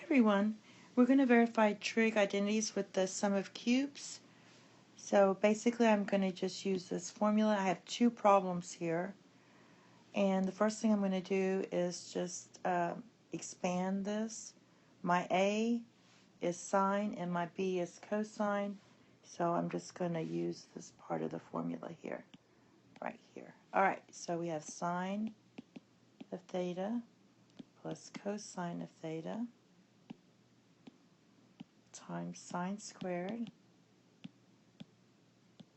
everyone, we're going to verify trig identities with the sum of cubes. So basically I'm going to just use this formula. I have two problems here, and the first thing I'm going to do is just expand this. My A is sine and my B is cosine, so I'm just going to use this part of the formula here, right here. Alright, so we have sine of theta plus cosine of theta times sine squared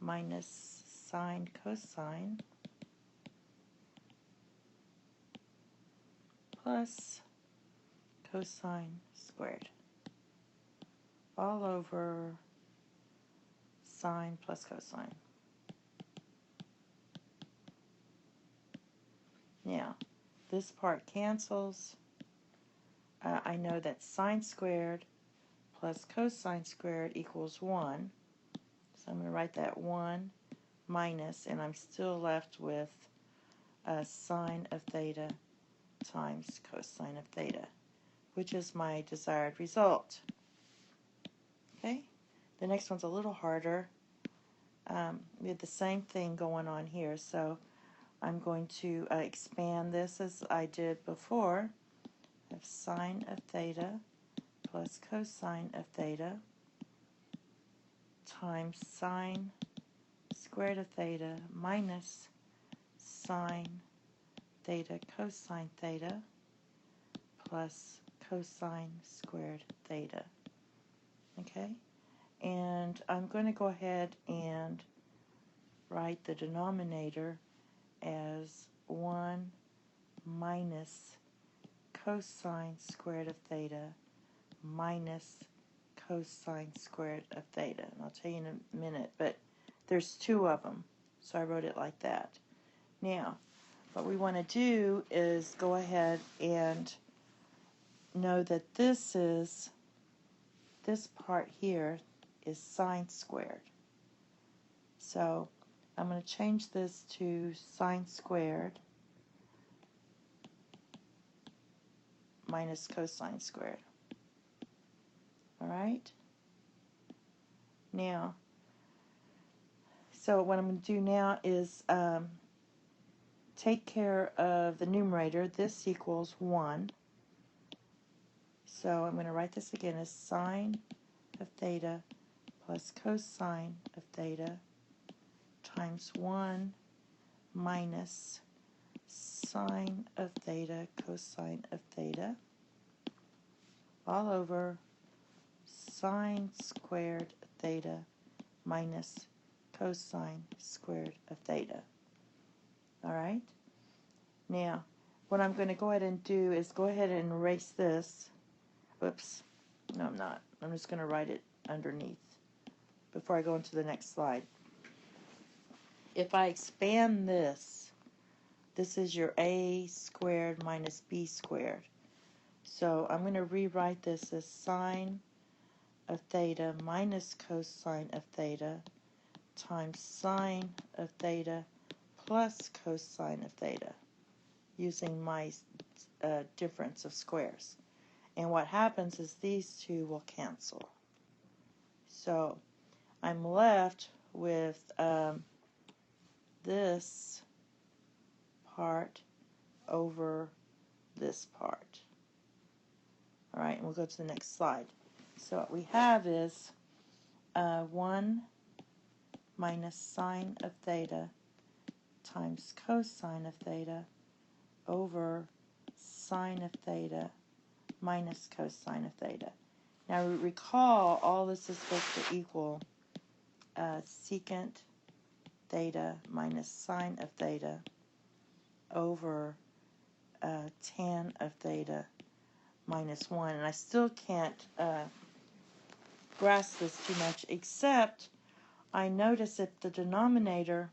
minus sine cosine plus cosine squared all over sine plus cosine. Now, this part cancels. I know that sine squared plus cosine squared equals 1. So I'm going to write that 1 minus, and I'm still left with sine of theta times cosine of theta, which is my desired result. Okay, the next one's a little harder. We have the same thing going on here, so I'm going to expand this as I did before. I have sine of theta plus cosine of theta times sine squared of theta minus sine theta cosine theta plus cosine squared theta. Okay, and I'm going to go ahead and write the denominator as 1 minus cosine squared of theta minus cosine squared of theta. And I'll tell you in a minute, but there's two of them, so I wrote it like that. Now, what we want to do is go ahead and know that this part here is sine squared. So I'm going to change this to sine squared minus cosine squared. Alright? Now, so what I'm going to do now is take care of the numerator. This equals 1. So I'm going to write this again as sine of theta plus cosine of theta times 1 minus sine of theta cosine of theta all over sine squared theta minus cosine squared of theta. Alright? Now, what I'm going to go ahead and do is go ahead and erase this. Whoops. No, I'm not. I'm just going to write it underneath before I go into the next slide. If I expand this, this is your a squared minus b squared. So I'm going to rewrite this as sine of theta minus cosine of theta times sine of theta plus cosine of theta using my difference of squares. And what happens is these two will cancel. So I'm left with this part over this part. Alright, and we'll go to the next slide. So what we have is 1 minus sine of theta times cosine of theta over sine of theta minus cosine of theta. Now recall all this is supposed to equal secant theta minus sine of theta over tan of theta minus 1. And I still can't grasp this too much, except I notice that the denominator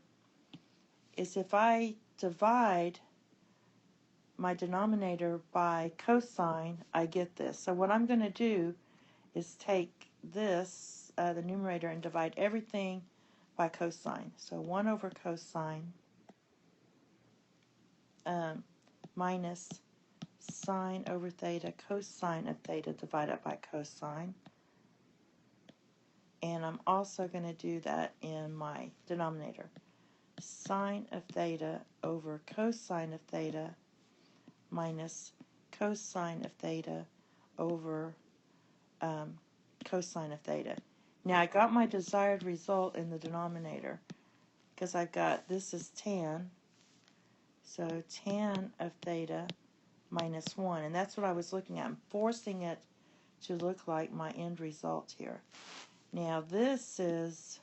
is, if I divide my denominator by cosine, I get this. So what I'm going to do is take this, the numerator, and divide everything by cosine. So 1 over cosine minus sine over theta cosine of theta divided by cosine. And I'm also going to do that in my denominator. Sine of theta over cosine of theta minus cosine of theta over cosine of theta. Now I got my desired result in the denominator because I've got, this is tan, so tan of theta minus 1, and that's what I was looking at. I'm forcing it to look like my end result here. Now this is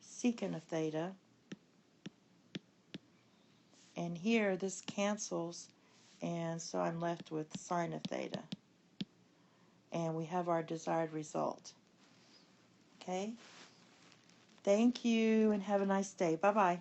secant of theta, and here this cancels, and so I'm left with sine of theta. And we have our desired result. Okay? Thank you, and have a nice day. Bye-bye.